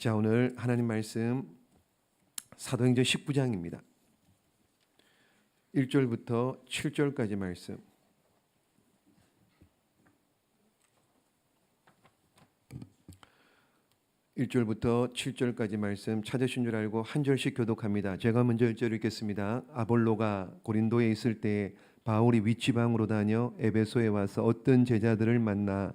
자, 오늘 하나님 말씀 사도행전 19장입니다. 1절부터 7절까지 말씀. (1절부터 7절까지) 말씀 찾으신 줄 알고 한 절씩 교독합니다. 제가 먼저 1절 읽겠습니다. 아볼로가 고린도에 있을 때에 바울이 윗지방으로 다녀 에베소에 와서 어떤 제자들을 만나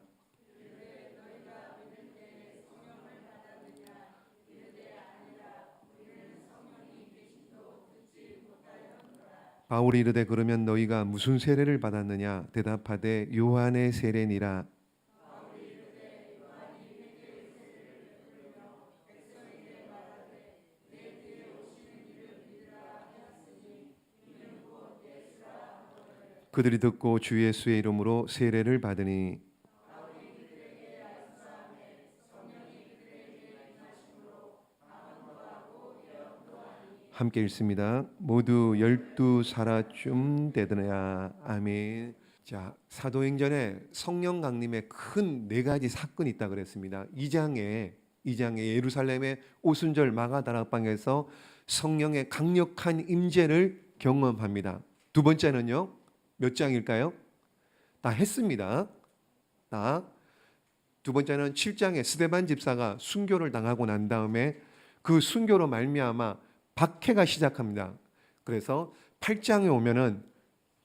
바울이 이르되 그러면 너희가 무슨 세례를 받았느냐? 대답하되 요한의 세례니라. 그들이 듣고 주 예수의 이름으로 세례를 받으니 함께 읽습니다. 모두 12사라쯤 되더냐. 아멘. 자, 사도행전에 성령 강림의 큰 네 가지 사건이 있다 그랬습니다. 2장에 예루살렘의 오순절 마가다락방에서 성령의 강력한 임재를 경험합니다. 두 번째는요. 몇 장일까요? 다 했습니다. 두 번째는 7장에 스데반 집사가 순교를 당하고 난 다음에 그 순교로 말미암아 박해가 시작합니다. 그래서 8장에 오면은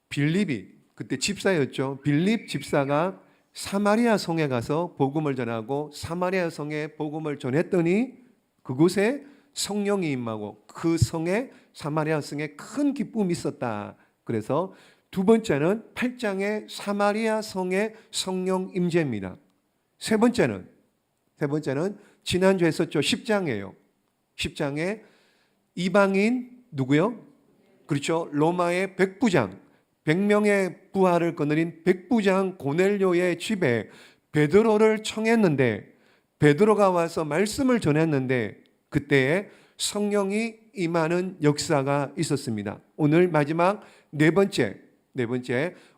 빌립이 그때 집사였죠. 빌립 집사가 사마리아 성에 가서 복음을 전하고 사마리아 성에 복음을 전했더니 그곳에 성령이 임하고 그 성에 사마리아 성에 큰 기쁨이 있었다. 그래서 두 번째는 8장의 사마리아 성의 성령 임재입니다. 세 번째는 지난주에 했었죠. 10장이에요. 10장에 이방인 누구요? 그렇죠. 로마의 백부장, 100명의 부하를 거느린 백부장 고넬료의 집에 베드로를 청했는데 베드로가 와서 말씀을 전했는데 그때에 성령이 임하는 역사가 있었습니다. 오늘 마지막 네 번째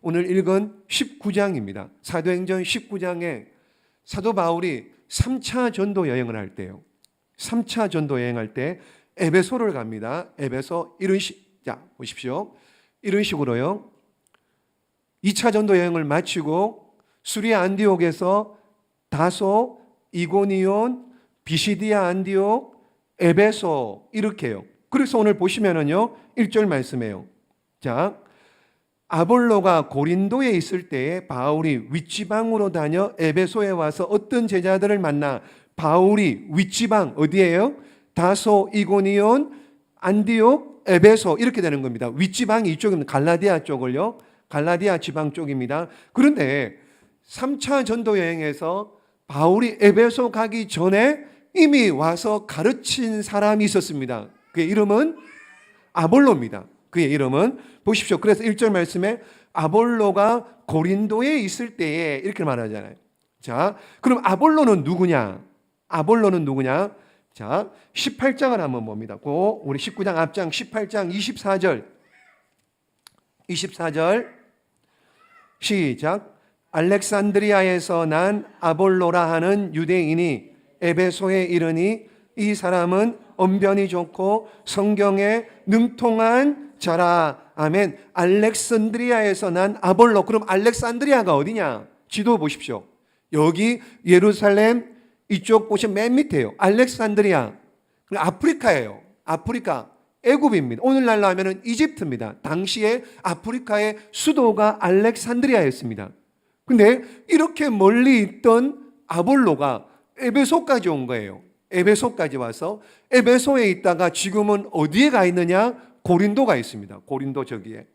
오늘 읽은 19장입니다. 사도행전 19장에 사도 바울이 3차 전도 여행을 할 때요. 3차 전도 여행할 때 에베소를 갑니다. 에베소 보십시오. 이런 식으로요. 2차 전도 여행을 마치고 수리아 안디옥에서 다소, 이고니온, 비시디아 안디옥, 에베소 이렇게요. 그래서 오늘 보시면은요. 1절 말씀이에요. 자, 아볼로가 고린도에 있을 때에 바울이 윗지방으로 다녀 에베소에 와서 어떤 제자들을 만나 바울이 윗지방 어디예요? 다소, 이고니온, 안디옥, 에베소 이렇게 되는 겁니다. 윗지방이 이쪽입니다. 갈라디아 쪽을요. 갈라디아 지방 쪽입니다. 그런데 3차 전도 여행에서 바울이 에베소 가기 전에 이미 와서 가르친 사람이 있었습니다. 그의 이름은 아볼로입니다. 그의 이름은 보십시오. 그래서 1절 말씀에 아볼로가 고린도에 있을 때에 이렇게 말하잖아요. 자, 그럼 아볼로는 누구냐? 자, 18장을 한번 봅니다. 우리 19장 앞장 18장 24절 시작. 알렉산드리아에서 난 아볼로라 하는 유대인이 에베소에 이르니 이 사람은 언변이 좋고 성경에 능통한 자라. 아멘. 알렉산드리아에서 난 아볼로. 그럼 알렉산드리아가 어디냐? 지도 보십시오. 여기 예루살렘 이쪽 보시면 맨 밑에요. 알렉산드리아. 아프리카예요. 아프리카. 애굽입니다. 오늘날로 하면은 이집트입니다. 당시에 아프리카의 수도가 알렉산드리아였습니다. 근데 이렇게 멀리 있던 아볼로가 에베소까지 온 거예요. 에베소까지 와서 에베소에 있다가 지금은 어디에 가 있느냐? 고린도가 있습니다. 고린도 저기에.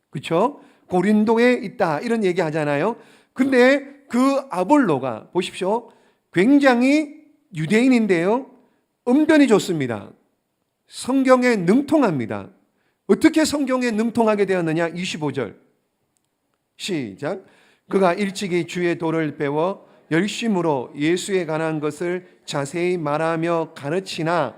그렇죠? 고린도에 있다. 이런 얘기 하잖아요. 근데 그 아볼로가 보십시오. 굉장히 유대인인데요. 언변이 좋습니다. 성경에 능통합니다. 어떻게 성경에 능통하게 되었느냐? 25절 시작. 그가 일찍이 주의 도를 배워 열심으로 예수에 관한 것을 자세히 말하며 가르치나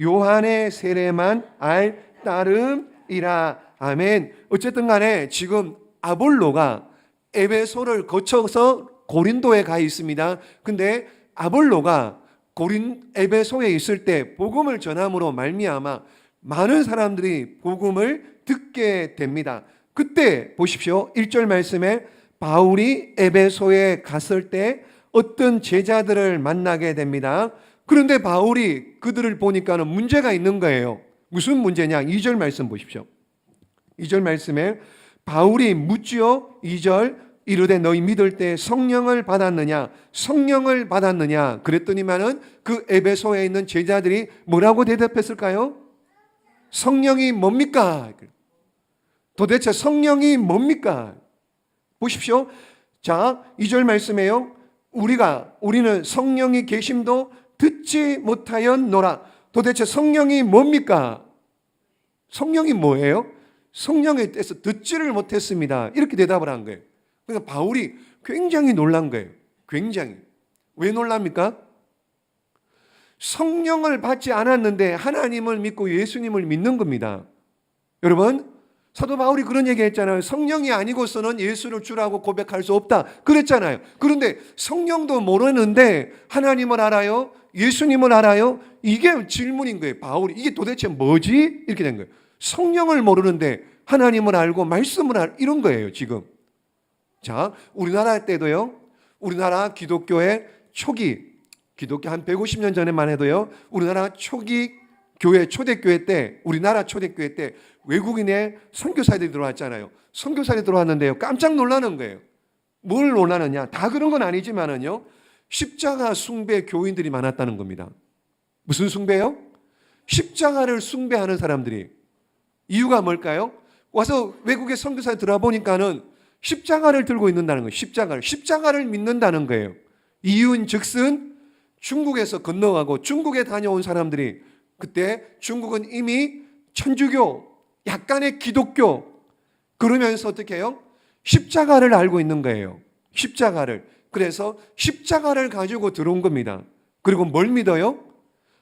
요한의 세례만 알 따름이라. 아멘. 어쨌든 간에 지금 아볼로가 에베소를 거쳐서 고린도에 가 있습니다. 근데 아볼로가 고린 에베소에 있을 때 복음을 전함으로 말미암아 많은 사람들이 복음을 듣게 됩니다. 그때 보십시오. 1절 말씀에 바울이 에베소에 갔을 때 어떤 제자들을 만나게 됩니다. 그런데 바울이 그들을 보니까는 문제가 있는 거예요. 무슨 문제냐? 2절 말씀 보십시오. 2절 말씀에 바울이 묻지요. 2절 이르되 너희 믿을 때 성령을 받았느냐? 성령을 받았느냐? 그랬더니만은 그 에베소에 있는 제자들이 뭐라고 대답했을까요? 성령이 뭡니까? 도대체 성령이 뭡니까? 보십시오. 자, 2절 말씀에요. 우리는 성령이 계심도 듣지 못하였노라. 도대체 성령이 뭡니까? 성령이 뭐예요? 성령에 대해서 듣지를 못했습니다. 이렇게 대답을 한 거예요. 그러니까 바울이 굉장히 놀란 거예요. 굉장히. 왜 놀랍니까? 성령을 받지 않았는데 하나님을 믿고 예수님을 믿는 겁니다. 여러분, 사도 바울이 그런 얘기 했잖아요. 성령이 아니고서는 예수를 주라고 고백할 수 없다. 그랬잖아요. 그런데 성령도 모르는데 하나님을 알아요? 예수님을 알아요? 이게 질문인 거예요. 바울이 이게 도대체 뭐지? 이렇게 된 거예요. 성령을 모르는데 하나님을 알고 말씀을 이런 거예요, 지금. 자, 우리나라 때도요. 우리나라 기독교의 기독교 한 150년 전에만 해도요. 우리나라 초대교회 때, 우리나라 초대교회 때 외국인의 선교사들이 들어왔잖아요. 선교사들이 들어왔는데요. 깜짝 놀라는 거예요. 뭘 놀라느냐? 다 그런 건 아니지만은요. 십자가 숭배 교인들이 많았다는 겁니다. 무슨 숭배요? 십자가를 숭배하는 사람들이. 이유가 뭘까요? 와서 외국의 선교사에 들어보니까는 십자가를 들고 있는다는 거예요. 십자가를 믿는다는 거예요. 이유인즉슨 중국에서 건너가고 중국에 다녀온 사람들이 그때 중국은 이미 천주교, 약간의 기독교 그러면서 어떻게 해요? 십자가를 알고 있는 거예요. 십자가를. 그래서 십자가를 가지고 들어온 겁니다. 그리고 뭘 믿어요?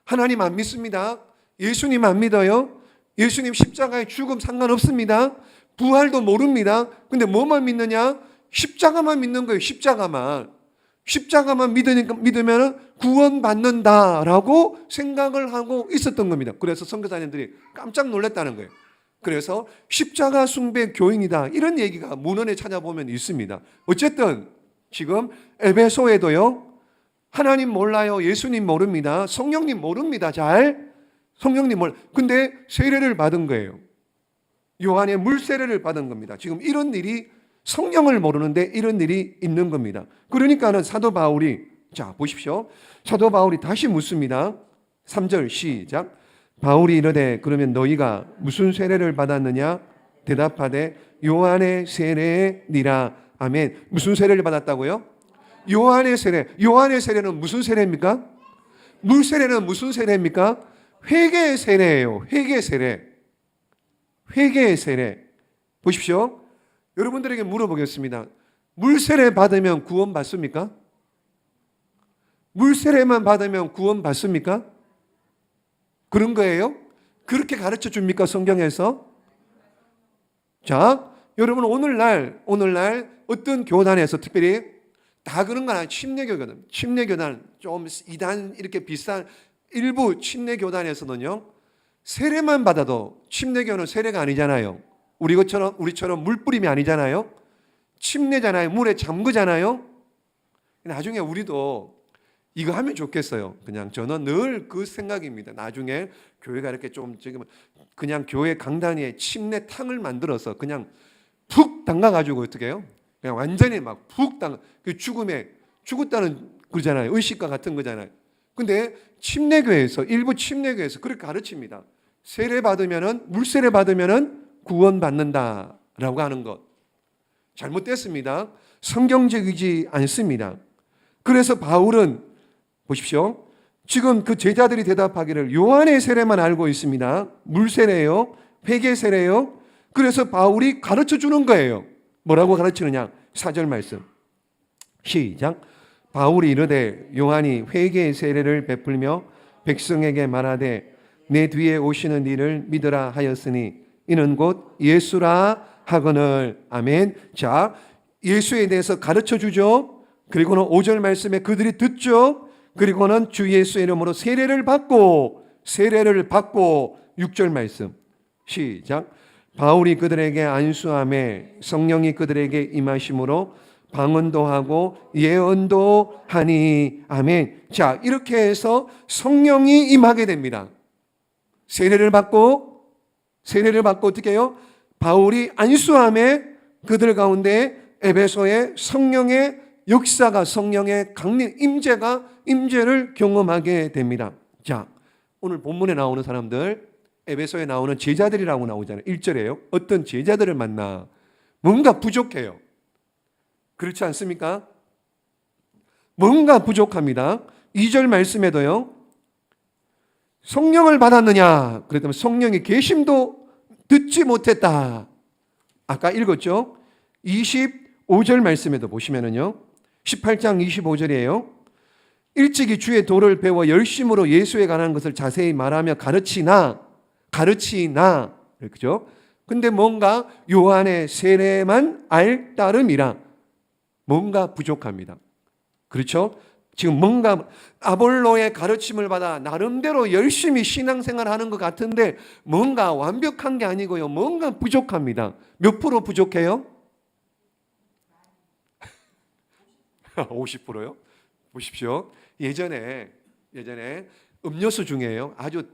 하나님 안 믿습니다. 예수님 안 믿어요. 예수님 십자가의 죽음 상관없습니다. 부활도 모릅니다. 근데 뭐만 믿느냐? 십자가만 믿는 거예요. 십자가만 믿으면 구원받는다라고 생각을 하고 있었던 겁니다. 그래서 선교사님들이 깜짝 놀랐다는 거예요. 그래서 십자가 숭배 교인이다. 이런 얘기가 문헌에 찾아보면 있습니다. 어쨌든 지금 에베소에도요. 하나님 몰라요. 예수님 모릅니다. 성령님 모릅니다. 성령님 근데 세례를 받은 거예요. 요한의 물 세례를 받은 겁니다. 지금 이런 일이 성령을 모르는데 이런 일이 있는 겁니다. 그러니까는 사도 바울이 자 보십시오. 사도 바울이 다시 묻습니다. 3절 시작. 바울이 이르되 그러면 너희가 무슨 세례를 받았느냐? 대답하되 요한의 세례니라. 아멘. 무슨 세례를 받았다고요? 요한의 세례. 요한의 세례는 무슨 세례입니까? 물 세례는 무슨 세례입니까? 회개의 세례예요. 회개의 세례. 회개의 세례. 보십시오. 여러분들에게 물어보겠습니다. 물 세례 받으면 구원 받습니까? 물 세례만 받으면 구원 받습니까? 그런 거예요? 그렇게 가르쳐 줍니까? 성경에서? 자, 여러분 오늘날 어떤 교단에서 특별히 다 그런 건 아니에요. 침례교단 좀 이단 이렇게 비싼 일부 침례교단에서는요. 세례만 받아도 침례교는 세례가 아니잖아요. 우리처럼 물뿌림이 아니잖아요. 침례잖아요. 물에 잠그잖아요. 나중에 우리도 이거 하면 좋겠어요. 그냥 저는 늘 그 생각입니다. 나중에 교회가 이렇게 좀 지금 그냥 교회 강단위에 침례탕을 만들어서 그냥 푹 담가가지고 어떻게 해요? 그냥 완전히 막 푹 담가. 그 죽었다는 그러잖아요. 의식과 같은 거잖아요. 근데 일부 침례교회에서 그렇게 가르칩니다. 세례 받으면은 물세례 받으면은 구원받는다라고 하는 것. 잘못됐습니다. 성경적이지 않습니다. 그래서 바울은 보십시오. 지금 그 제자들이 대답하기를 요한의 세례만 알고 있습니다. 물세례요. 회개세례요. 그래서 바울이 가르쳐 주는 거예요. 뭐라고 가르치느냐? 4절 말씀. 시작. 바울이 이르되 요한이 회개의 세례를 베풀며 백성에게 말하되 내 뒤에 오시는 이를 믿으라 하였으니 이는 곧 예수라 하거늘. 아멘. 자, 예수에 대해서 가르쳐 주죠. 그리고는 5절 말씀에 그들이 듣죠. 그리고는 주 예수의 이름으로 세례를 받고 6절 말씀 시작. 바울이 그들에게 안수함에 성령이 그들에게 임하심으로 방언도 하고 예언도 하니 아멘. 자, 이렇게 해서 성령이 임하게 됩니다. 세례를 받고 어떻게 해요? 바울이 안수함에 그들 가운데 에베소의 성령의 역사가, 성령의 강림 임재를 경험하게 됩니다. 자, 오늘 본문에 나오는 사람들, 에베소에 나오는 제자들이라고 나오잖아요. 1절에요. 어떤 제자들을 만나 뭔가 부족해요. 그렇지 않습니까? 뭔가 부족합니다. 2절 말씀에도요. 성령을 받았느냐? 그랬더니 성령의 계심도 듣지 못했다. 아까 읽었죠? 25절 말씀에도 보시면은요. 18장 25절이에요. 일찍이 주의 도를 배워 열심으로 예수에 관한 것을 자세히 말하며 가르치나. 그렇죠? 근데 뭔가 요한의 세례만 알 따름이라 뭔가 부족합니다. 그렇죠? 지금 뭔가 아볼로의 가르침을 받아 나름대로 열심히 신앙생활하는 것 같은데 뭔가 완벽한 게 아니고요. 뭔가 부족합니다. 몇 프로 부족해요? 50%요? 보십시오. 예전에 음료수 중에요. 아주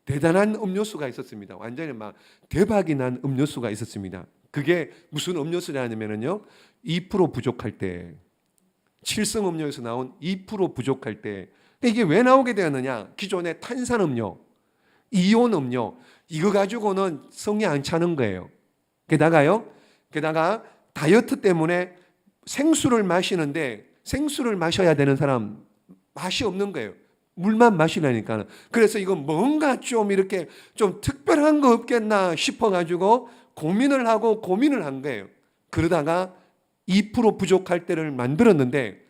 대단한 음료수가 있었습니다. 완전히 막 대박이 난 음료수가 있었습니다. 그게 무슨 음료수냐면요. 2% 부족할 때, 7성 음료에서 나온 2% 부족할 때, 이게 왜 나오게 되었느냐? 기존의 탄산음료, 이온 음료, 이거 가지고는 성이 안 차는 거예요. 게다가 다이어트 때문에 생수를 마시는데 생수를 마셔야 되는 사람 맛이 없는 거예요. 물만 마시라니까. 그래서 이거 뭔가 좀 이렇게 좀 특별한 거 없겠나 싶어가지고 고민을 한 거예요. 그러다가 2% 부족할 때를 만들었는데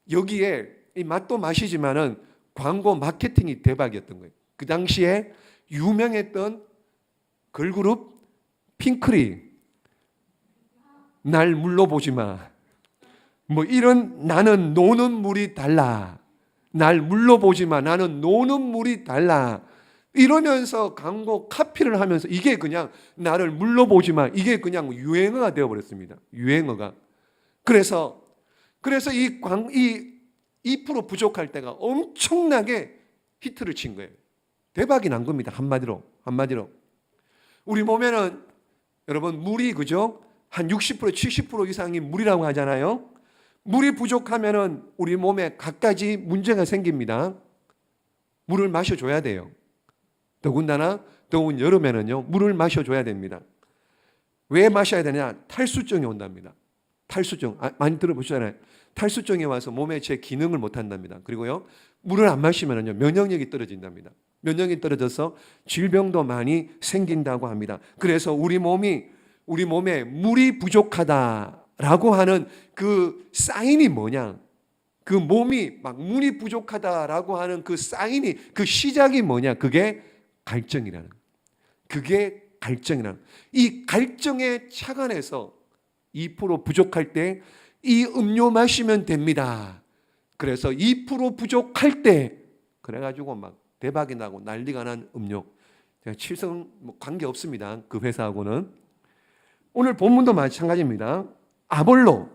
여기에 이 맛도 맛이지만은 광고 마케팅이 대박이었던 거예요. 그 당시에 유명했던 걸그룹 핑클이 날 물로 보지 마. 뭐 이런 나는 노는 물이 달라. 날 물로 보지 마. 나는 노는 물이 달라. 이러면서 광고 카피를 하면서 이게 그냥 나를 물로 보지 마. 이게 그냥 유행어가 되어버렸습니다. 유행어가. 그래서 이 2% 부족할 때가 엄청나게 히트를 친 거예요. 대박이 난 겁니다. 한마디로. 우리 몸에는 여러분 물이 그죠? 한 60% 70% 이상이 물이라고 하잖아요. 물이 부족하면은 우리 몸에 갖가지 문제가 생깁니다. 물을 마셔줘야 돼요. 더군다나 더운 여름에는요 물을 마셔줘야 됩니다. 왜 마셔야 되냐? 탈수증이 온답니다. 탈수증 많이 들어보시잖아요. 탈수증이 와서 몸에 제 기능을 못한답니다. 그리고요 물을 안 마시면은요 면역력이 떨어진답니다. 면역이 떨어져서 질병도 많이 생긴다고 합니다. 그래서 우리 몸에 물이 부족하다라고 하는 그 사인이 뭐냐? 그 몸이 막 물이 부족하다라고 하는 그 사인이 그 시작이 뭐냐? 그게 갈증이라는. 이 갈증에 착안해서 2% 부족할 때 이 음료 마시면 됩니다. 그래서 2% 부족할 때 그래가지고 막 대박이 나고 난리가 난 음료. 제가 7성 뭐 관계 없습니다. 그 회사하고는. 오늘 본문도 마찬가지입니다. 아볼로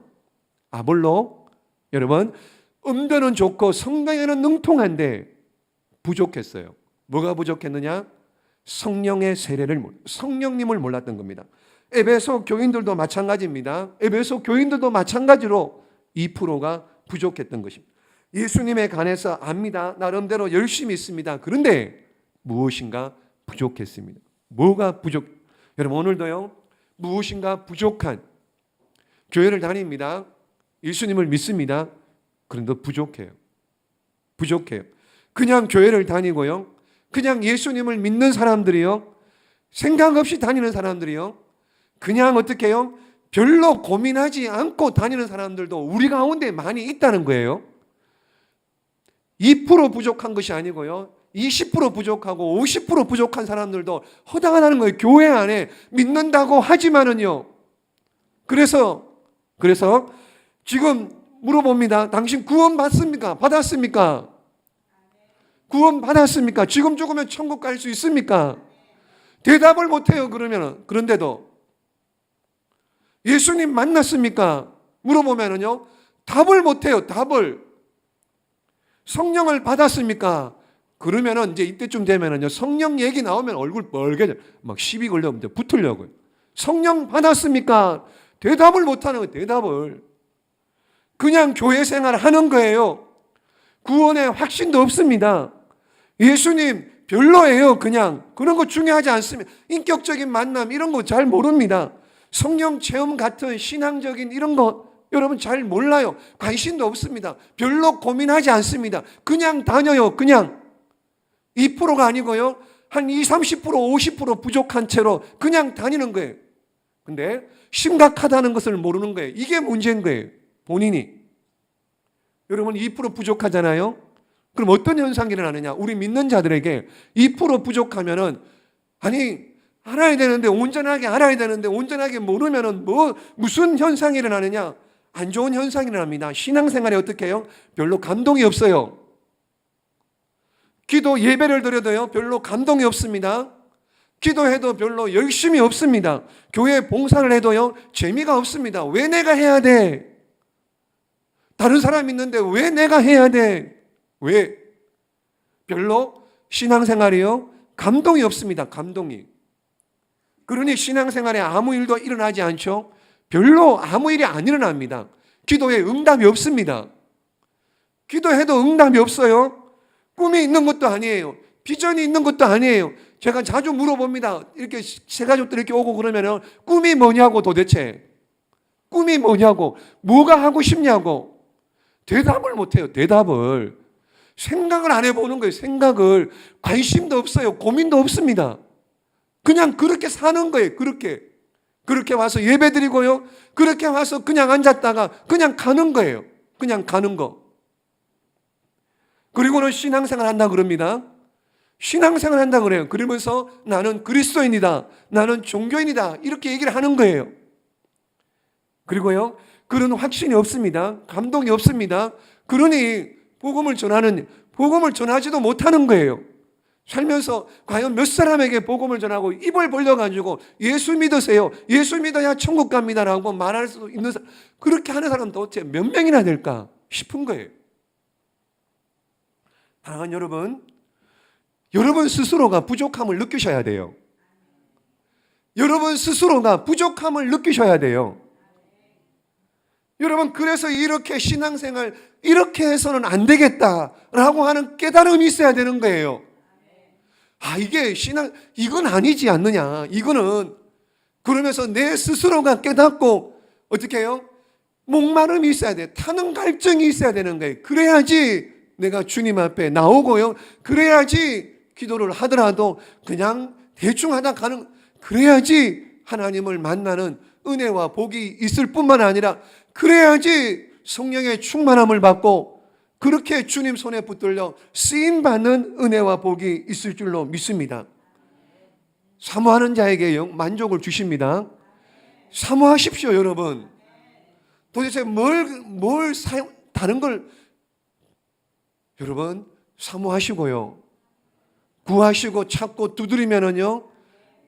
여러분 음도는 좋고 성경에는 능통한데 부족했어요. 뭐가 부족했느냐? 성령님을 몰랐던 겁니다. 에베소 교인들도 마찬가지입니다. 에베소 교인들도 마찬가지로 2%가 부족했던 것입니다. 예수님에 관해서 압니다. 나름대로 열심히 있습니다. 그런데 무엇인가 부족했습니다. 뭐가 부족? 여러분 오늘도요 무엇인가 부족한 교회를 다닙니다. 예수님을 믿습니다. 그런데 부족해요. 그냥 교회를 다니고요. 그냥 예수님을 믿는 사람들이요. 생각 없이 다니는 사람들이요. 그냥 어떻게 해요? 별로 고민하지 않고 다니는 사람들도 우리 가운데 많이 있다는 거예요. 2% 부족한 것이 아니고요. 20% 부족하고 50% 부족한 사람들도 허다하다는 거예요. 교회 안에 믿는다고 하지만은요. 그래서 지금 물어봅니다. 당신 구원 받습니까? 받았습니까? 구원 받았습니까? 지금 죽으면 천국 갈 수 있습니까? 대답을 못해요. 그런데도 예수님 만났습니까? 물어보면은요, 답을 못해요. 답을. 성령을 받았습니까? 그러면은 이제 이때쯤 되면은요, 성령 얘기 나오면 얼굴 빨개져. 막 시비 걸려면 이제 붙으려고요. 성령 받았습니까? 대답을 못하는 거예요. 대답을. 그냥 교회 생활 하는 거예요. 구원의 확신도 없습니다. 예수님 별로예요. 그냥 그런 거 중요하지 않습니다. 인격적인 만남 이런 거 잘 모릅니다. 성령 체험 같은 신앙적인 이런 거 여러분 잘 몰라요. 관심도 없습니다. 별로 고민하지 않습니다. 그냥 다녀요. 그냥 2%가 아니고요. 한 20, 30%, 50% 부족한 채로 그냥 다니는 거예요. 근데 심각하다는 것을 모르는 거예요. 이게 문제인 거예요. 본인이. 여러분 2% 부족하잖아요. 그럼 어떤 현상이 일어나느냐? 우리 믿는 자들에게 2% 부족하면은 알아야 되는데 온전하게 알아야 되는데 온전하게 모르면은 무슨 현상이 일어나느냐? 안 좋은 현상이 일어납니다. 신앙생활에 어떻게 해요? 별로 감동이 없어요. 기도 예배를 드려도요 별로 감동이 없습니다. 기도해도 별로 열심이 없습니다. 교회 봉사를 해도요 재미가 없습니다. 왜 내가 해야 돼? 다른 사람 있는데 왜 내가 해야 돼? 왜? 별로 신앙생활이요 감동이 없습니다. 감동이. 그러니 신앙생활에 아무 일도 일어나지 않죠. 별로 아무 일이 안 일어납니다. 기도에 응답이 없습니다. 기도해도 응답이 없어요. 꿈이 있는 것도 아니에요. 비전이 있는 것도 아니에요. 제가 자주 물어봅니다. 이렇게 새 가족들 이렇게 오고 그러면 꿈이 뭐냐고 도대체. 꿈이 뭐냐고. 뭐가 하고 싶냐고. 대답을 못해요. 대답을. 생각을 안 해보는 거예요. 생각을. 관심도 없어요. 고민도 없습니다. 그냥 그렇게 사는 거예요. 그렇게 와서 예배 드리고요. 그렇게 와서 그냥 앉았다가 그냥 가는 거예요. 그냥 가는 거. 그리고는 신앙생활 한다 그럽니다. 신앙생활 한다 그래요. 그러면서 나는 그리스도인이다. 나는 종교인이다. 이렇게 얘기를 하는 거예요. 그리고요. 그런 확신이 없습니다. 감동이 없습니다. 그러니 복음을 전하지도 못하는 거예요. 살면서 과연 몇 사람에게 복음을 전하고 입을 벌려가지고 예수 믿으세요. 예수 믿어야 천국 갑니다라고 말할 수 있는 사람, 그렇게 하는 사람 도대체 몇 명이나 될까 싶은 거예요. 사랑하는 여러분 스스로가 부족함을 느끼셔야 돼요. 여러분 스스로가 부족함을 느끼셔야 돼요. 여러분 그래서 이렇게 신앙생활 이렇게 해서는 안 되겠다라고 하는 깨달음이 있어야 되는 거예요. 이게 이건 아니지 않느냐. 이거는 그러면서 내 스스로가 깨닫고 어떻게 해요? 목마름이 있어야 돼. 타는 갈증이 있어야 되는 거예요. 그래야지 내가 주님 앞에 나오고요. 그래야지 기도를 하더라도 그냥 대충 하다 가는, 그래야지 하나님을 만나는 은혜와 복이 있을 뿐만 아니라 그래야지 성령의 충만함을 받고 그렇게 주님 손에 붙들려 쓰임받는 은혜와 복이 있을 줄로 믿습니다. 사모하는 자에게 만족을 주십니다. 사모하십시오, 여러분. 도대체 다른 걸 여러분 사모하시고요. 구하시고 찾고 두드리면은요.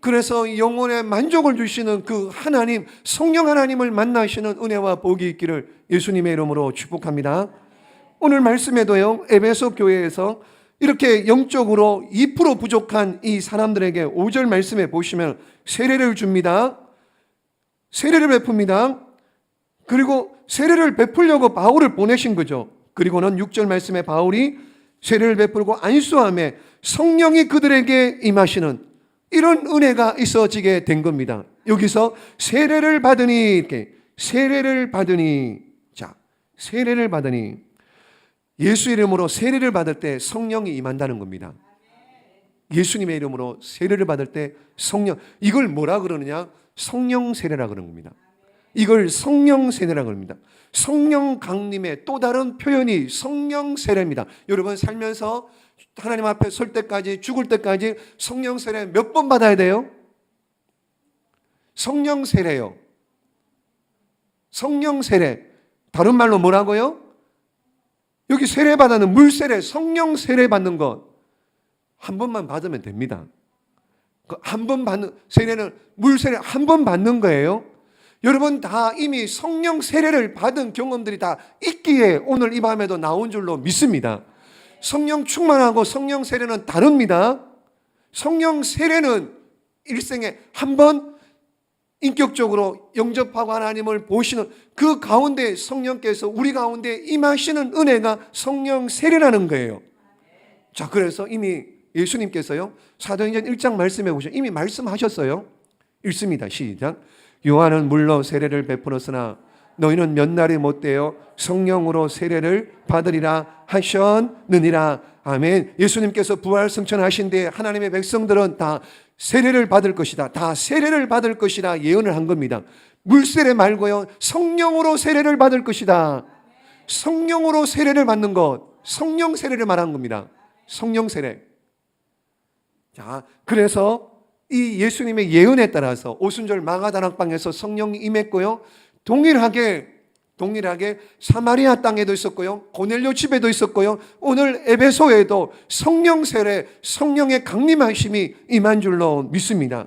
그래서 영혼의 만족을 주시는 그 하나님, 성령 하나님을 만나시는 은혜와 복이 있기를 예수님의 이름으로 축복합니다. 오늘 말씀에도요, 에베소 교회에서 이렇게 영적으로 2% 부족한 이 사람들에게 5절 말씀에 보시면 세례를 줍니다. 세례를 베풉니다. 그리고 세례를 베풀려고 바울을 보내신 거죠. 그리고는 6절 말씀에 바울이 세례를 베풀고 안수함에 성령이 그들에게 임하시는 이런 은혜가 있어지게 된 겁니다. 여기서 세례를 받으니, 이렇게 세례를 받으니, 자, 세례를 받으니, 예수 이름으로 세례를 받을 때 성령이 임한다는 겁니다. 예수님의 이름으로 세례를 받을 때 성령, 이걸 뭐라 그러느냐? 성령 세례라 그러는 겁니다. 이걸 성령 세례라 그럽니다. 성령 강림의 또 다른 표현이 성령 세례입니다. 여러분 살면서 하나님 앞에 설 때까지, 죽을 때까지 성령 세례 몇 번 받아야 돼요? 성령 세례요. 성령 세례. 다른 말로 뭐라고요? 여기 세례 받는 물 세례, 성령 세례 받는 것. 한 번만 받으면 됩니다. 그 한 번 받는 세례는 물 세례 한 번 받는 거예요. 여러분 다 이미 성령 세례를 받은 경험들이 다 있기에 오늘 이 밤에도 나온 줄로 믿습니다. 성령 충만하고 성령 세례는 다릅니다. 성령 세례는 일생에 한 번 인격적으로 영접하고 하나님을 보시는 그 가운데 성령께서 우리 가운데 임하시는 은혜가 성령 세례라는 거예요. 자, 그래서 이미 예수님께서요 사도행전 1장 말씀해 보시면 이미 말씀하셨어요. 읽습니다. 시작. 요한은 물로 세례를 베풀었으나 너희는 몇 날이 못되어 성령으로 세례를 받으리라 하셨느니라. 아멘. 예수님께서 부활 승천하신 뒤에 하나님의 백성들은 다 세례를 받을 것이다. 다 세례를 받을 것이다. 예언을 한 겁니다. 물세례 말고요. 성령으로 세례를 받을 것이다. 성령으로 세례를 받는 것. 성령 세례를 말한 겁니다. 성령 세례. 자, 그래서 이 예수님의 예언에 따라서 오순절 마가다락방에서 성령이 임했고요. 동일하게 사마리아 땅에도 있었고요. 고넬료 집에도 있었고요. 오늘 에베소에도 성령 세례, 성령의 강림하심이 임한 줄로 믿습니다.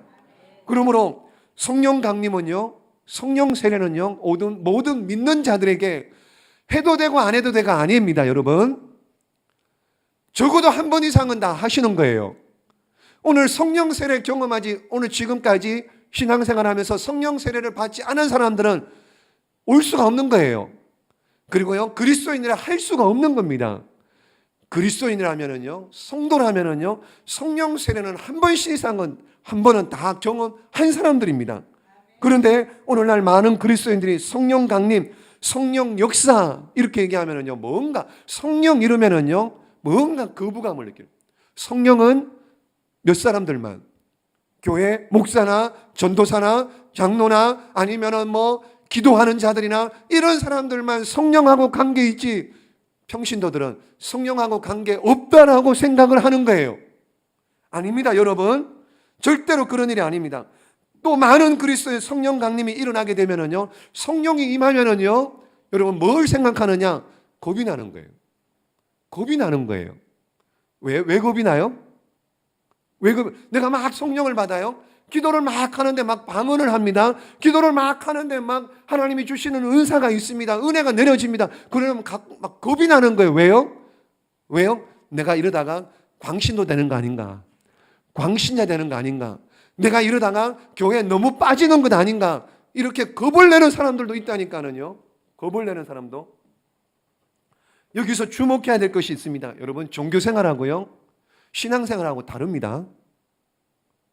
그러므로 성령 강림은요, 성령 세례는요, 모든 믿는 자들에게 해도 되고 안 해도 되가 아닙니다, 여러분. 적어도 한 번 이상은 다 하시는 거예요. 오늘 성령 세례 경험하지, 오늘 지금까지 신앙생활하면서 성령 세례를 받지 않은 사람들은 올 수가 없는 거예요. 그리고요, 그리스도인이라 할 수가 없는 겁니다. 그리스도인이라면은요, 성도라면은요, 성령 세례는 한 번씩 이상은, 한 번은 다 경험한 사람들입니다. 그런데 오늘날 많은 그리스도인들이 성령 강림, 성령 역사, 이렇게 얘기하면은요, 뭔가, 성령 이러면은요, 뭔가 거부감을 느껴요. 성령은 몇 사람들만, 교회 목사나 전도사나 장로나 아니면은 기도하는 자들이나 이런 사람들만 성령하고 관계 있지, 평신도들은 성령하고 관계 없다라고 생각을 하는 거예요. 아닙니다, 여러분. 절대로 그런 일이 아닙니다. 또 많은 그리스도의 성령 강림이 일어나게 되면은요, 성령이 임하면은요, 여러분 뭘 생각하느냐? 겁이 나는 거예요. 겁이 나는 거예요. 왜 겁이 나요? 내가 막 성령을 받아요. 기도를 막 하는데 막 방언을 합니다. 기도를 막 하는데 막 하나님이 주시는 은사가 있습니다. 은혜가 내려집니다. 그러면 막 겁이 나는 거예요. 왜요? 내가 이러다가 광신도 되는 거 아닌가? 광신자 되는 거 아닌가? 내가 이러다가 교회에 너무 빠지는 것 아닌가? 이렇게 겁을 내는 사람들도 있다니까는요. 겁을 내는 사람도. 여기서 주목해야 될 것이 있습니다. 여러분, 종교생활하고요, 신앙생활하고 다릅니다.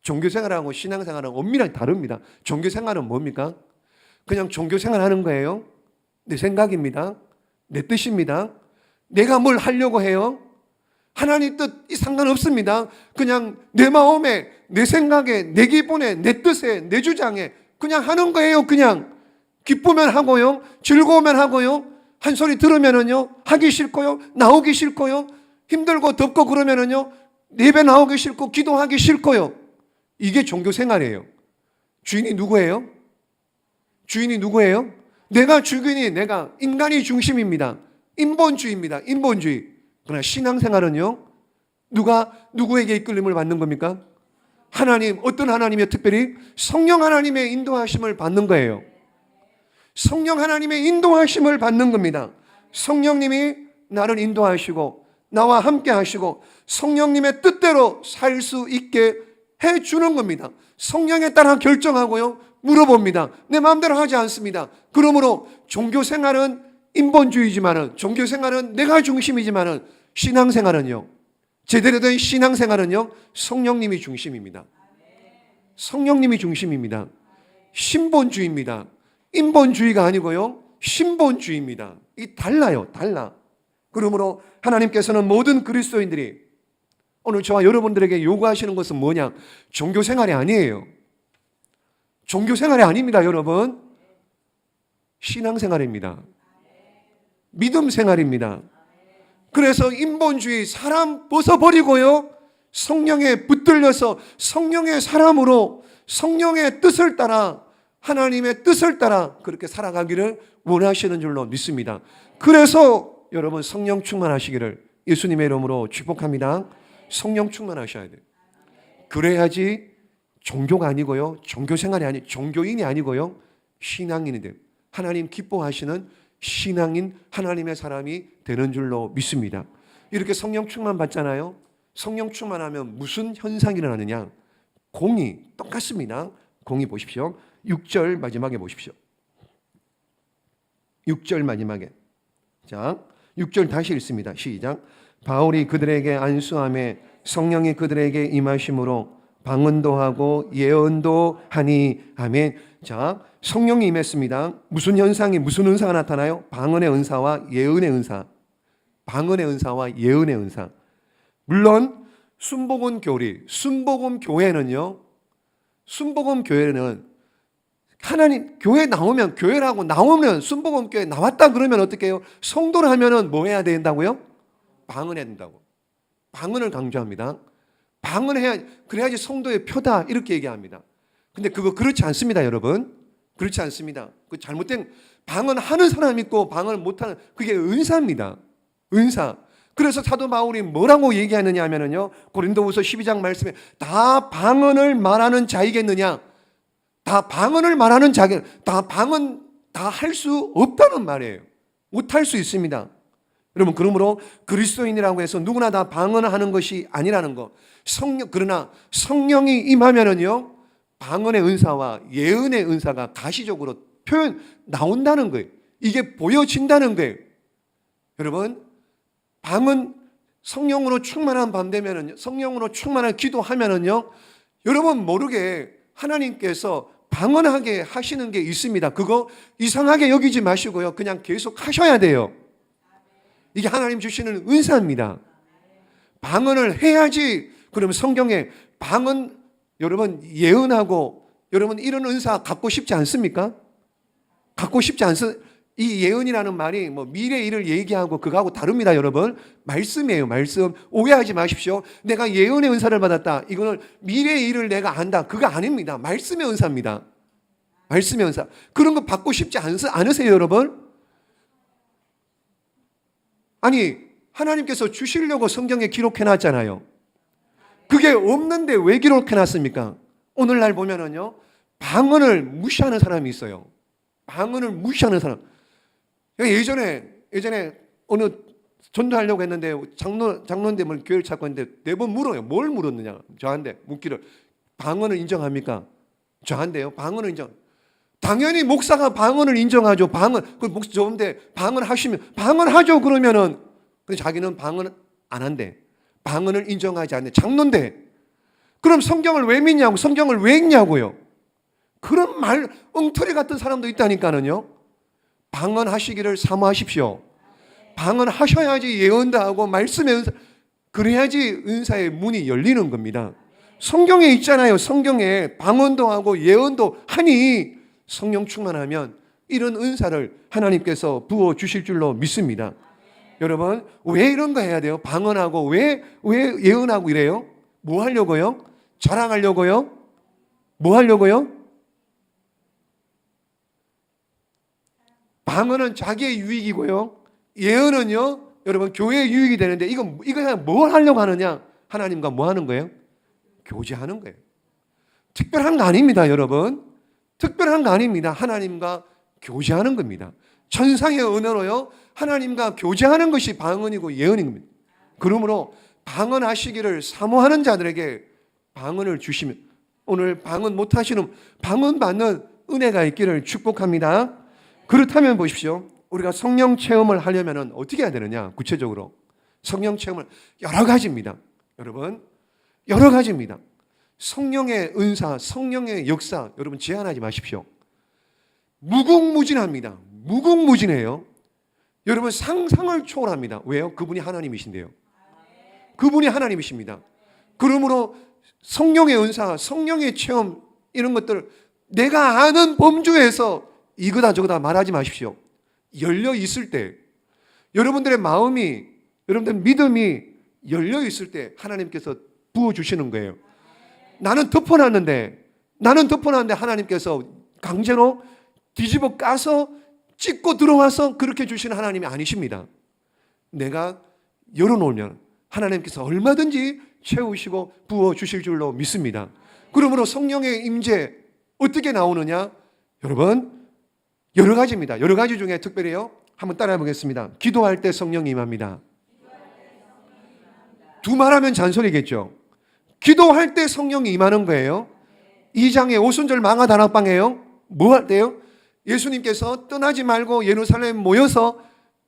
종교생활하고 신앙생활은 엄밀하게 다릅니다. 종교생활은 뭡니까? 그냥 종교생활 하는 거예요. 내 생각입니다. 내 뜻입니다. 내가 뭘 하려고 해요? 하나님 뜻이 상관없습니다. 그냥 내 마음에, 내 생각에, 내 기분에, 내 뜻에, 내 주장에 그냥 하는 거예요. 그냥 기쁘면 하고요, 즐거우면 하고요, 한 소리 들으면은요 하기 싫고요, 나오기 싫고요, 힘들고 덥고 그러면은요 예배 나오기 싫고 기도하기 싫고요. 이게 종교 생활이에요. 주인이 누구예요? 주인이 누구예요? 내가 주인이, 내가 인간이 중심입니다. 인본주의입니다. 인본주의. 그러나 신앙생활은요, 누구에게 이끌림을 받는 겁니까? 하나님, 어떤 하나님이요? 특별히 성령 하나님의 인도하심을 받는 거예요. 성령 하나님의 인도하심을 받는 겁니다. 성령님이 나를 인도하시고 나와 함께 하시고 성령님의 뜻대로 살 수 있게 해주는 겁니다. 성령에 따라 결정하고요, 물어봅니다. 내 마음대로 하지 않습니다. 그러므로 종교생활은 인본주의지만은, 종교생활은 내가 중심이지만은, 신앙생활은요, 제대로 된 신앙생활은요, 성령님이 중심입니다. 성령님이 중심입니다. 신본주의입니다. 인본주의가 아니고요, 신본주의입니다. 이게 달라요, 달라. 그러므로 하나님께서는 모든 그리스도인들이 오늘 저와 여러분들에게 요구하시는 것은 뭐냐? 종교생활이 아니에요. 종교생활이 아닙니다, 여러분. 신앙생활입니다. 믿음생활입니다. 그래서 인본주의, 사람 벗어버리고요, 성령에 붙들려서 성령의 사람으로 성령의 뜻을 따라, 하나님의 뜻을 따라 그렇게 살아가기를 원하시는 줄로 믿습니다. 그래서 여러분 성령 충만하시기를 예수님의 이름으로 축복합니다. 성령 충만하셔야 돼요. 그래야지 종교가 아니고요, 종교 생활이 아니, 종교인이 아니고요, 신앙인이 돼요. 하나님 기뻐하시는 신앙인, 하나님의 사람이 되는 줄로 믿습니다. 이렇게 성령 충만 받잖아요. 성령 충만하면 무슨 현상이 일어나느냐? 공이 똑같습니다. 공이 보십시오. 6절 마지막에 보십시오. 6절 마지막에. 자, 6절 다시 읽습니다. 시작. 바울이 그들에게 안수하며 성령이 그들에게 임하심으로 방언도 하고 예언도 하니. 아멘. 자, 성령이 임했습니다. 무슨 현상이, 무슨 은사가 나타나요? 방언의 은사와 예언의 은사. 방언의 은사와 예언의 은사. 물론 순복음 교리, 순복음 교회는요, 순복음 교회는 하나님 교회 나오면, 교회라고 나오면, 순복음 교회 나왔다 그러면 어떻게 해요? 성도를 하면은 뭐 해야 된다고요? 방언해야 된다고. 방언을 강조합니다. 방언해야, 그래야지 성도의 표다, 이렇게 얘기합니다. 근데 그거 그렇지 않습니다, 여러분. 그렇지 않습니다. 그 잘못된, 방언하는 사람 있고 방언을 못하는, 그게 은사입니다. 은사. 그래서 사도 바울이 뭐라고 얘기하느냐 하면은요, 고린도후서 12장 말씀에 다 방언을 말하는 자이겠느냐? 다 방언을 말하는 자기, 다 방언 다 할 수 없다는 말이에요. 못할 수 있습니다. 여러분, 그러므로 그리스도인이라고 해서 누구나 다 방언하는 것이 아니라는 거. 그러나 성령이 임하면은요, 방언의 은사와 예언의 은사가 가시적으로 나온다는 거예요. 이게 보여진다는 거예요. 여러분, 방언, 성령으로 충만한 밤 되면은요, 성령으로 충만한 기도하면은요, 여러분 모르게 하나님께서 방언하게 하시는 게 있습니다. 그거 이상하게 여기지 마시고요, 그냥 계속 하셔야 돼요. 이게 하나님 주시는 은사입니다. 방언을 해야지. 그러면 성경에 방언, 여러분 예언하고, 여러분 이런 은사 갖고 싶지 않습니까? 갖고 싶지 않습니까? 이 예언이라는 말이 뭐 미래 일을 얘기하고 그거하고 다릅니다, 여러분. 말씀이에요, 말씀. 오해하지 마십시오. 내가 예언의 은사를 받았다, 이거는 미래 일을 내가 안다, 그거 아닙니다. 말씀의 은사입니다. 말씀의 은사. 그런 거 받고 싶지 않으세요, 여러분? 아니, 하나님께서 주시려고 성경에 기록해 놨잖아요. 그게 없는데 왜 기록해 놨습니까? 오늘날 보면은요, 방언을 무시하는 사람이 있어요. 방언을 무시하는 사람. 예전에 어느 전도하려고 했는데 장로님을 교회를 찾고 있는데 4번 물어요. 뭘 물었느냐? 저한테 묻기를. 방언을 인정합니까? 저한테요. 방언을 인정. 당연히 목사가 방언을 인정하죠. 방언. 그 목사 좋은데 방언 하시면 방언하죠. 그러면은 근데 자기는 방언 안 한대. 방언을 인정하지 않네. 장로인데. 그럼 성경을 왜 믿냐고. 성경을 왜 읽냐고요. 그런 말 엉터리 같은 사람도 있다니까는요. 방언하시기를 사모하십시오. 방언하셔야지 예언도 하고 말씀의 은사, 그래야지 은사의 문이 열리는 겁니다. 성경에 있잖아요. 성경에 방언도 하고 예언도 하니 성령 충만하면 이런 은사를 하나님께서 부어 주실 줄로 믿습니다. 여러분, 왜 이런 거 해야 돼요? 방언하고 왜 예언하고 이래요? 뭐 하려고요? 자랑하려고요? 뭐 하려고요? 방언은 자기의 유익이고요, 예언은요, 여러분 교회의 유익이 되는데 이거 그냥 뭘 하려고 하느냐? 하나님과 뭐 하는 거예요? 교제하는 거예요. 특별한 거 아닙니다, 여러분. 특별한 거 아닙니다. 하나님과 교제하는 겁니다. 천상의 언어로요, 하나님과 교제하는 것이 방언이고 예언인 겁니다. 그러므로 방언하시기를 사모하는 자들에게 방언을 주시면, 오늘 방언 못하시는 방언 받는 은혜가 있기를 축복합니다. 그렇다면 보십시오. 우리가 성령 체험을 하려면 어떻게 해야 되느냐? 구체적으로 성령 체험을 여러 가지입니다. 여러분, 여러 가지입니다. 성령의 은사, 성령의 역사, 여러분 제한하지 마십시오. 무궁무진합니다. 무궁무진해요. 여러분 상상을 초월합니다. 왜요? 그분이 하나님이신데요. 그분이 하나님이십니다. 그러므로 성령의 은사, 성령의 체험, 이런 것들 내가 아는 범주에서 이거다 저거다 말하지 마십시오. 열려 있을 때, 여러분들의 마음이, 여러분들 믿음이 열려 있을 때 하나님께서 부어주시는 거예요. 나는 덮어놨는데 하나님께서 강제로 뒤집어 까서 찍고 들어와서 그렇게 주시는 하나님이 아니십니다. 내가 열어놓으면 하나님께서 얼마든지 채우시고 부어주실 줄로 믿습니다. 그러므로 성령의 임재 어떻게 나오느냐? 여러분, 여러 가지입니다. 여러 가지 중에 특별히요, 한번 따라해 보겠습니다. 기도할 때 성령이 임합니다. 두말하면 잔소리겠죠. 기도할 때 성령이 임하는 거예요. 2장의 오순절 망아 다락방에요, 뭐 할 때요? 예수님께서 떠나지 말고 예루살렘 모여서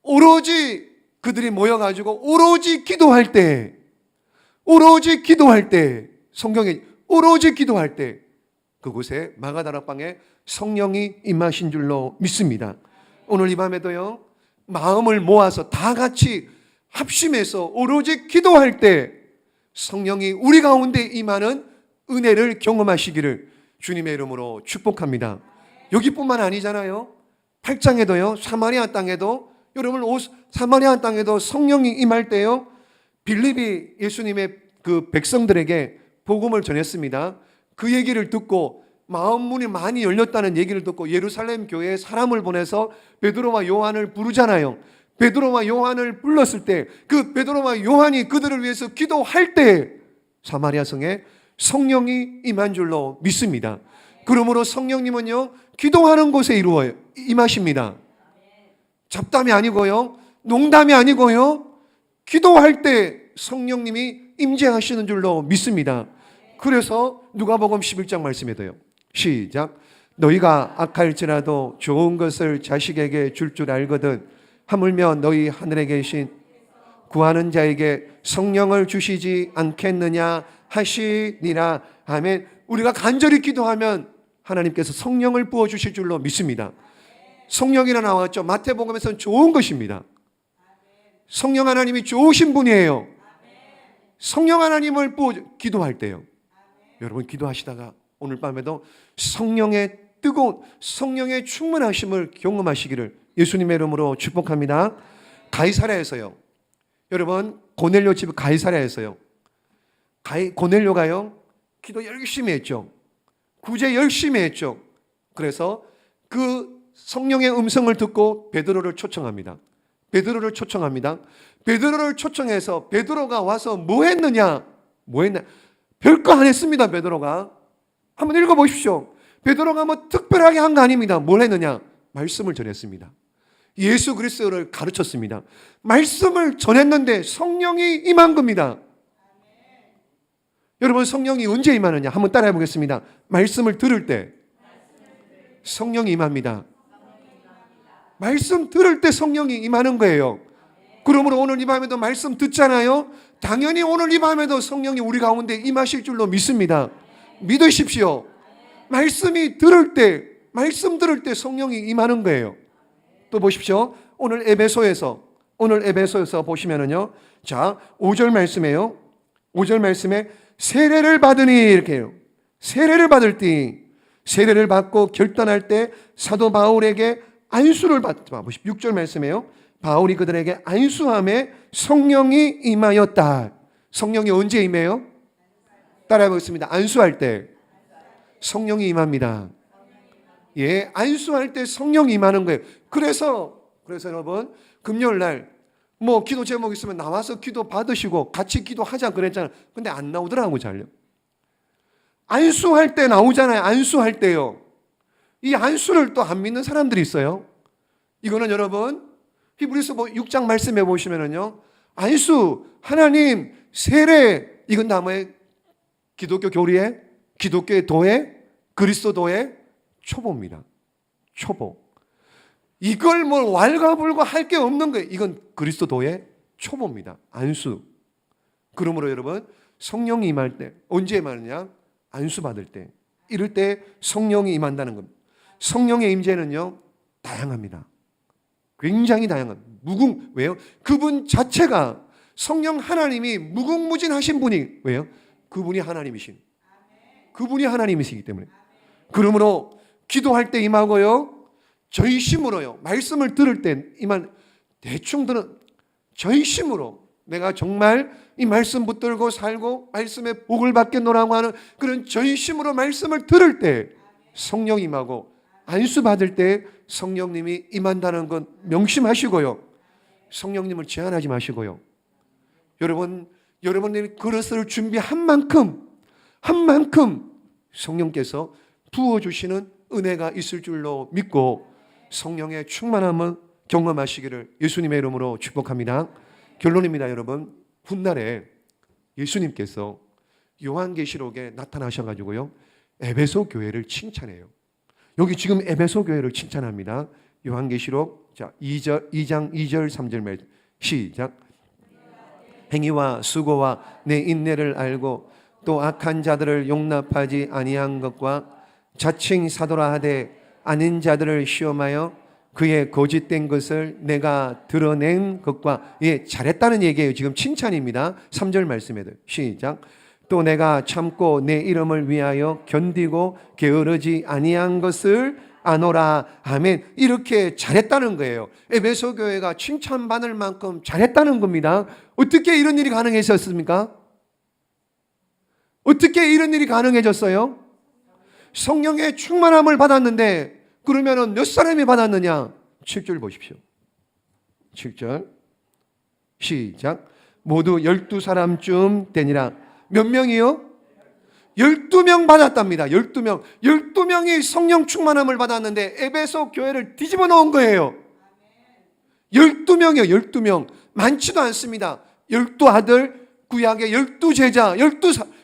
오로지 그들이 모여가지고 오로지 기도할 때, 성경에 오로지 기도할 때 그곳에 마가다락방에 성령이 임하신 줄로 믿습니다. 오늘 이 밤에도요, 마음을 모아서 다 같이 합심해서 오로지 기도할 때 성령이 우리 가운데 임하는 은혜를 경험하시기를 주님의 이름으로 축복합니다. 여기뿐만 아니잖아요. 8장에도요, 사마리아 땅에도, 여러분 사마리아 땅에도 성령이 임할 때요, 빌립이 예수님의 그 백성들에게 복음을 전했습니다. 그 얘기를 듣고 마음 문이 많이 열렸다는 얘기를 듣고 예루살렘 교회에 사람을 보내서 베드로와 요한을 부르잖아요. 베드로와 요한을 불렀을 때 그 베드로와 요한이 그들을 위해서 기도할 때 사마리아 성에 성령이 임한 줄로 믿습니다. 그러므로 성령님은요, 기도하는 곳에 임하십니다. 잡담이 아니고요, 농담이 아니고요, 기도할 때 성령님이 임재하시는 줄로 믿습니다. 그래서 누가복음 11장 말씀에도요, 시작. 너희가 악할지라도 좋은 것을 자식에게 줄 줄 알거든 하물며 너희 하늘에 계신 구하는 자에게 성령을 주시지 않겠느냐 하시니라. 아멘. 우리가 간절히 기도하면 하나님께서 성령을 부어주실 줄로 믿습니다. 성령이라 나왔죠. 마태복음에서는 좋은 것입니다. 성령 하나님이 좋으신 분이에요. 성령 하나님을 기도할 때요, 여러분 기도하시다가 오늘 밤에도 성령의 뜨거운 성령의 충만하심을 경험하시기를 예수님의 이름으로 축복합니다. 가이사랴에서요, 여러분 고넬료 집 가이사랴에서요, 고넬료가요 기도 열심히 했죠. 구제 열심히 했죠. 그래서 그 성령의 음성을 듣고 베드로를 초청합니다. 베드로를 초청해서 베드로가 와서 뭐 했느냐? 별거 안 했습니다. 베드로가 한번 읽어보십시오. 베드로가 뭐 특별하게 한 거 아닙니다. 뭘 했느냐? 말씀을 전했습니다. 예수 그리스도를 가르쳤습니다. 말씀을 전했는데 성령이 임한 겁니다. 여러분 성령이 언제 임하느냐? 한번 따라해 보겠습니다. 말씀을 들을 때 성령이 임합니다. 말씀 들을 때 성령이 임하는 거예요. 그러므로 오늘 이 밤에도 말씀 듣잖아요. 당연히 오늘 이 밤에도 성령이 우리 가운데 임하실 줄로 믿습니다. 믿으십시오. 말씀 들을 때 성령이 임하는 거예요. 또 보십시오. 오늘 에베소에서 보시면은요, 자 5절 말씀에요. 5절 말씀에 세례를 받으니 이렇게 해요. 세례를 받을 때, 세례를 받고 결단할 때 사도 바울에게 안수를 받자. 6절 말씀에요. 바울이 그들에게 안수함에 성령이 임하였다. 성령이 언제 임해요? 따라해 보겠습니다. 안수할 때 성령이 임합니다. 예, 안수할 때 성령이 임하는 거예요. 그래서 여러분 금요일 날 뭐 기도 제목 있으면 나와서 기도 받으시고 같이 기도하자 그랬잖아요. 근데 안 나오더라고 잘요. 안수할 때 나오잖아요. 안수할 때요. 이 안수를 또 안 믿는 사람들이 있어요. 이거는 여러분 히브리서 6장 말씀해 보시면은요, 안수, 하나님, 세례, 이건 다 뭐예요? 기독교 교리의, 기독교의 도의, 그리스도도의 초보입니다. 초보. 이걸 뭐 왈가불가 할 게 없는 거예요. 이건 그리스도도의 초보입니다. 안수. 그러므로 여러분 성령이 임할 때 언제 임하느냐? 안수 받을 때. 이럴 때 성령이 임한다는 겁니다. 성령의 임재는요 다양합니다. 굉장히 다양합니다. 왜요? 그분 자체가 성령 하나님이 무궁무진하신 분이 왜요? 그분이 하나님이시기 때문에. 그러므로 기도할 때 임하고요, 전심으로요, 말씀을 들을 때 대충 들은 전심으로 내가 정말 이 말씀 붙들고 살고 말씀의 복을 받겠노라고 하는 그런 전심으로 말씀을 들을 때 성령이 임하고, 안수 받을 때 성령님이 임한다는 건 명심하시고요, 성령님을 제한하지 마시고요. 여러분 여러분들이 그릇을 준비한 만큼 성령께서 부어주시는 은혜가 있을 줄로 믿고 성령의 충만함을 경험하시기를 예수님의 이름으로 축복합니다. 결론입니다. 여러분, 훗날에 예수님께서 요한계시록에 나타나셔가지고요 에베소 교회를 칭찬해요. 여기 지금 에베소 교회를 칭찬합니다. 요한계시록 2장 2절 3절 말씀 시작. 행위와 수고와 내 인내를 알고 또 악한 자들을 용납하지 아니한 것과 자칭 사도라 하되 아닌 자들을 시험하여 그의 거짓된 것을 내가 드러낸 것과 잘했다는 얘기예요. 지금 칭찬입니다. 3절 말씀에도 시작. 또 내가 참고 내 이름을 위하여 견디고 게으르지 아니한 것을 아노라. 아멘. 이렇게 잘했다는 거예요. 에베소 교회가 칭찬받을 만큼 잘했다는 겁니다. 어떻게 이런 일이 가능했었습니까? 어떻게 이런 일이 가능해졌어요? 성령의 충만함을 받았는데 그러면 몇 사람이 받았느냐? 7절 보십시오. 7절 시작. 모두 12사람쯤 되니라. 몇 명이요? 12명 받았답니다. 12명. 12명이 성령 충만함을 받았는데 에베소 교회를 뒤집어 놓은 거예요. 12명이요. 12명. 많지도 않습니다. 12아들, 구약의 12제자,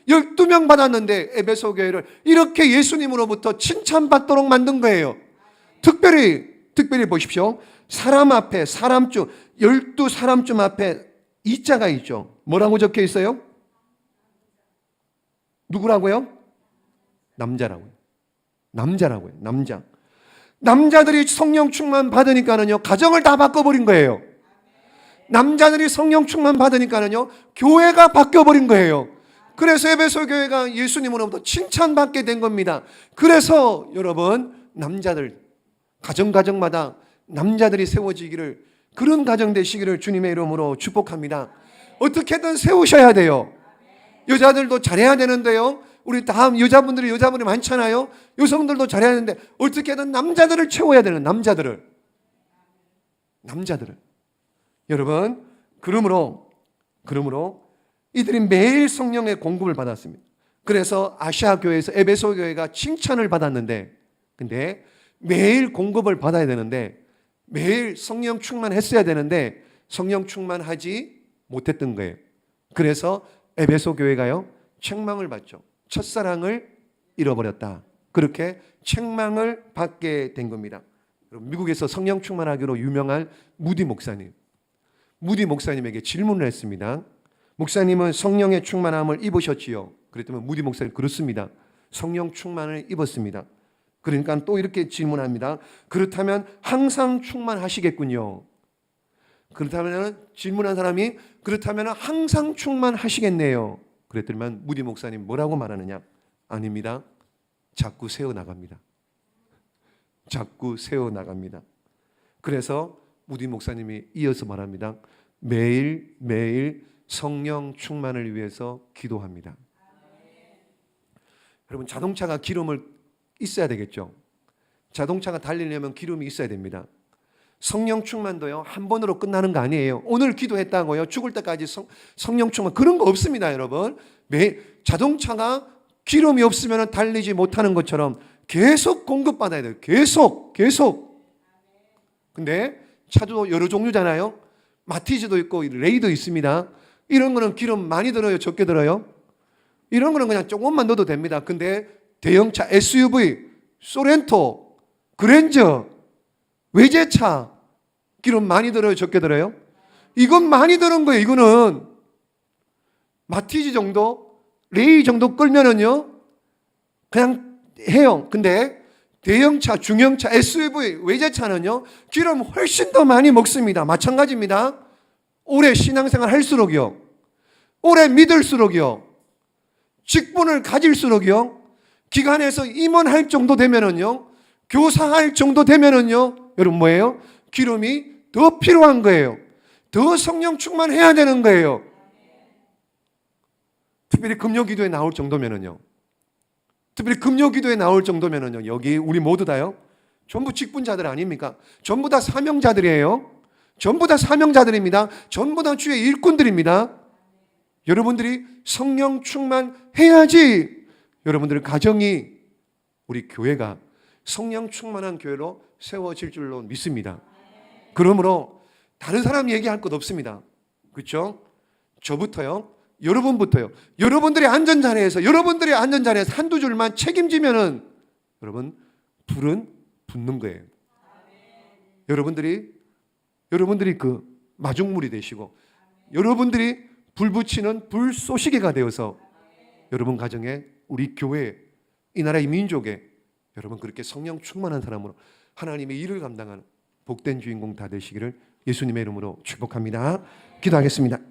12명 받았는데 에베소 교회를 이렇게 예수님으로부터 칭찬받도록 만든 거예요. 특별히 보십시오. 사람 앞에, 사람쯤, 12사람쯤 앞에 이자가 있죠. 뭐라고 적혀 있어요? 누구라고요? 남자라고요. 남자. 남자들이 성령 충만 받으니까는요, 가정을 다 바꿔버린 거예요. 남자들이 성령 충만 받으니까는요, 교회가 바뀌어버린 거예요. 그래서 에베소 교회가 예수님으로부터 칭찬받게 된 겁니다. 그래서 여러분, 남자들, 가정마다 남자들이 세워지기를, 그런 가정 되시기를 주님의 이름으로 축복합니다. 어떻게든 세우셔야 돼요. 여자들도 잘해야 되는데요. 우리 다음 여자분들이 많잖아요. 여성들도 잘해야 되는데 어떻게든 남자들을 채워야 되는 남자들을. 여러분, 그러므로 이들이 매일 성령의 공급을 받았습니다. 그래서 아시아 교회에서 에베소 교회가 칭찬을 받았는데, 근데 매일 공급을 받아야 되는데, 매일 성령 충만했어야 되는데 성령 충만하지 못했던 거예요. 그래서 에베소 교회가요, 책망을 받죠. 첫사랑을 잃어버렸다. 그렇게 책망을 받게 된 겁니다. 미국에서 성령 충만하기로 유명한 무디 목사님에게 질문을 했습니다. 목사님은 성령의 충만함을 입으셨지요? 그랬더니 무디 목사님, 그렇습니다. 성령 충만을 입었습니다. 그러니까 또 이렇게 질문합니다. 그렇다면 항상 충만하시겠군요. 그렇다면 질문한 사람이 그렇다면 항상 충만하시겠네요. 그랬더니만 무디 목사님 뭐라고 말하느냐? 아닙니다. 자꾸 세워나갑니다. 그래서 무디 목사님이 이어서 말합니다. 매일 성령 충만을 위해서 기도합니다. 여러분, 자동차가 기름을 있어야 되겠죠. 자동차가 달리려면 기름이 있어야 됩니다. 성령 충만도요, 한 번으로 끝나는 거 아니에요. 오늘 기도했다고요, 죽을 때까지 성령 충만, 그런 거 없습니다. 여러분, 자동차가 기름이 없으면 달리지 못하는 것처럼 계속 공급받아야 돼요. 계속. 근데 차도 여러 종류잖아요. 마티즈도 있고 레이도 있습니다. 이런 거는 기름 많이 들어요, 적게 들어요? 이런 거는 그냥 조금만 넣어도 됩니다. 근데 대형차, SUV, 소렌토, 그랜저, 외제차 기름 많이 들어요, 적게 들어요? 이건 많이 드는 거예요. 이거는 마티즈 정도, 레이 정도 끌면은요 그냥 해요. 근데 대형차, 중형차, SUV, 외제차는요 기름 훨씬 더 많이 먹습니다. 마찬가지입니다. 오래 신앙생활 할수록요, 오래 믿을수록요, 직분을 가질수록요, 기관에서 임원할 정도 되면은요, 교사할 정도 되면은요, 여러분 뭐예요? 기름이 더 필요한 거예요. 더 성령 충만해야 되는 거예요. 특별히 금요기도에 나올 정도면은요, 여기 우리 모두 다요, 전부 직분자들 아닙니까? 전부 다 사명자들이에요. 전부 다 사명자들입니다. 전부 다 주의 일꾼들입니다. 여러분들이 성령 충만해야지 여러분들의 가정이, 우리 교회가 성령 충만한 교회로 세워질 줄로 믿습니다. 그러므로 다른 사람 얘기할 것 없습니다. 그렇죠? 저부터요, 여러분부터요. 여러분들의 안전자리에서 한두 줄만 책임지면은 여러분 불은 붙는 거예요. 여러분들이 그 마중물이 되시고 여러분들이 불 붙이는 불쏘시개가 되어서 여러분 가정에, 우리 교회, 이 나라의 민족에 여러분 그렇게 성령 충만한 사람으로 하나님의 일을 감당하는 복된 주인공 다 되시기를 예수님의 이름으로 축복합니다. 기도하겠습니다.